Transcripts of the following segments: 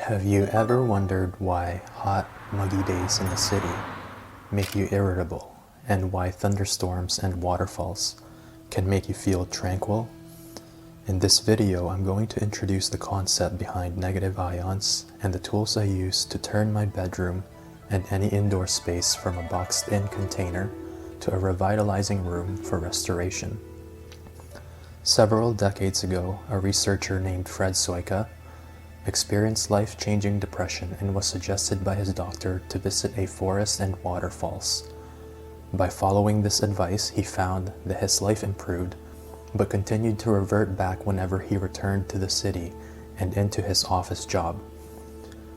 Have you ever wondered why hot, muggy days in the city make you irritable, and why thunderstorms and waterfalls can make you feel tranquil? In this video, I'm going to introduce the concept behind negative ions and the tools I use to turn my bedroom and any indoor space from a boxed-in container to a revitalizing room for restoration. Several decades ago, a researcher named 𝐦𝐨𝐬𝐿 experienced life-changing depression and was suggested by his doctor to visit a forest and waterfalls. By following this advice, he found that his life improved, but continued to revert back whenever he returned to the city and into his office job.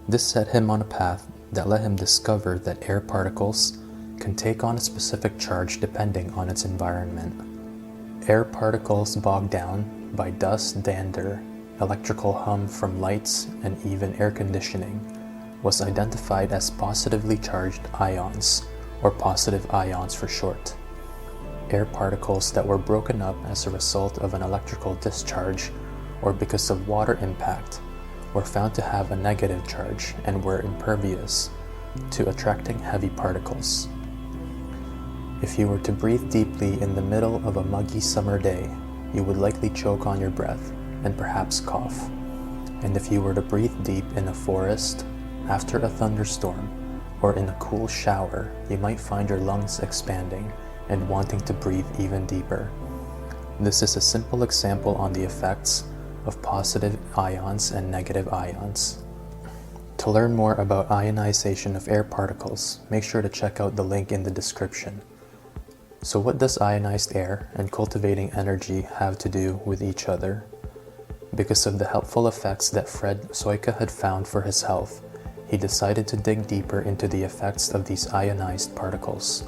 This set him on a path that let him discover that air particles can take on a specific charge depending on its environment. Air particles bogged down by dust, dander, electrical hum from lights, and even air conditioning was identified as positively charged ions, or positive ions for short. Air particles that were broken up as a result of an electrical discharge or because of water impact were found to have a negative charge and were impervious to attracting heavy particles. If you were to breathe deeply in the middle of a muggy summer day, you would likely choke on your breath and perhaps cough. And if you were to breathe deep in a forest, after a thunderstorm, or in a cool shower, you might find your lungs expanding and wanting to breathe even deeper. This is a simple example on the effects of positive ions and negative ions. To learn more about ionization of air particles, make sure to check out the link in the description. So what does ionized air and cultivating energy have to do with each other? Because of the helpful effects that 𝐦𝐸𝐿 had found for his health, he decided to dig deeper into the effects of these ionized particles.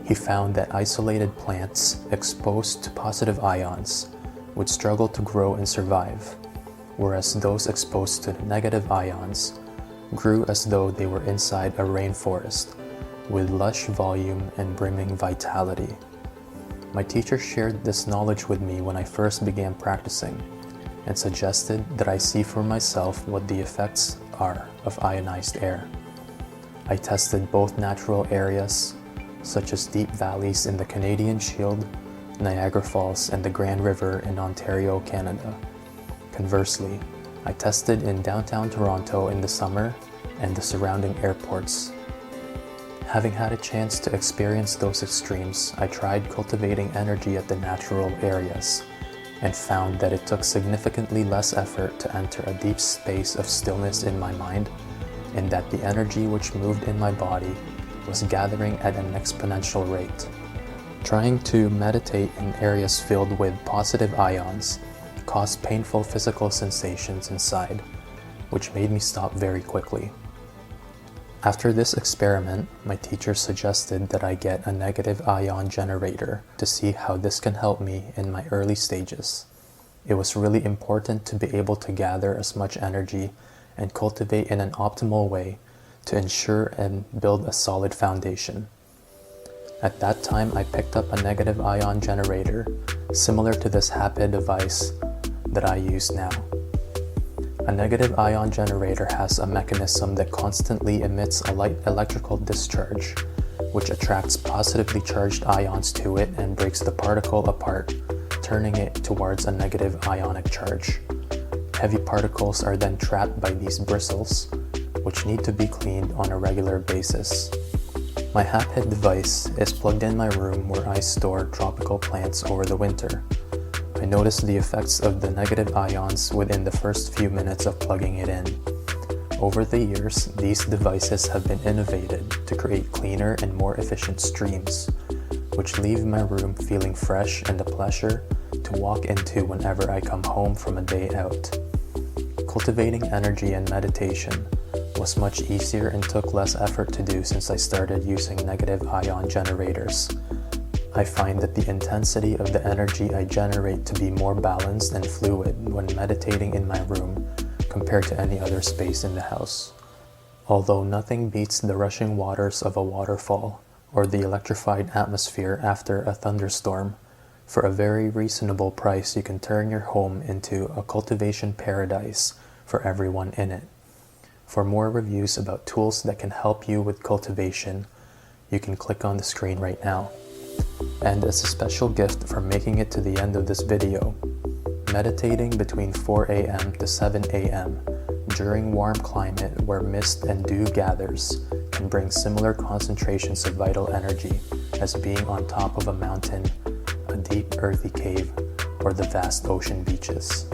He found that isolated plants exposed to positive ions would struggle to grow and survive, whereas those exposed to negative ions grew as though they were inside a rainforest, with lush volume and brimming vitality. My teacher shared this knowledge with me when I first began practicing, and suggested that I see for myself what the effects are of ionized air. I tested both natural areas, such as deep valleys in the Canadian Shield, Niagara Falls, and the Grand River in Ontario, Canada. Conversely, I tested in downtown Toronto in the summer and the surrounding airports. Having had a chance to experience those extremes, I tried cultivating energy at the natural areas, and found that it took significantly less effort to enter a deep space of stillness in my mind, and that the energy which moved in my body was gathering at an exponential rate. Trying to meditate in areas filled with positive ions caused painful physical sensations inside, which made me stop very quickly. After this experiment, my teacher suggested that I get a negative ion generator to see how this can help me in my early stages. It was really important to be able to gather as much energy and cultivate in an optimal way to ensure and build a solid foundation. At that time, I picked up a negative ion generator similar to this Haphid device that I use now. A negative ion generator has a mechanism that constantly emits a light electrical discharge, which attracts positively charged ions to it and breaks the particle apart, turning it towards a negative ionic charge. Heavy particles are then trapped by these bristles, which need to be cleaned on a regular basis. My Haphid device is plugged in my room where I store tropical plants over the winter. I noticed the effects of the negative ions within the first few minutes of plugging it in. Over the years, these devices have been innovated to create cleaner and more efficient streams, which leave my room feeling fresh and a pleasure to walk into whenever I come home from a day out. Cultivating energy and meditation was much easier and took less effort to do since I started using negative ion generators. I find that the intensity of the energy I generate to be more balanced and fluid when meditating in my room compared to any other space in the house. Although nothing beats the rushing waters of a waterfall or the electrified atmosphere after a thunderstorm, for a very reasonable price you can turn your home into a cultivation paradise for everyone in it. For more reviews about tools that can help you with cultivation, you can click on the screen right now. And as a special gift for making it to the end of this video, meditating between 4 a.m. to 7 a.m. during warm climate where mist and dew gathers can bring similar concentrations of vital energy as being on top of a mountain, a deep earthy cave, or the vast ocean beaches.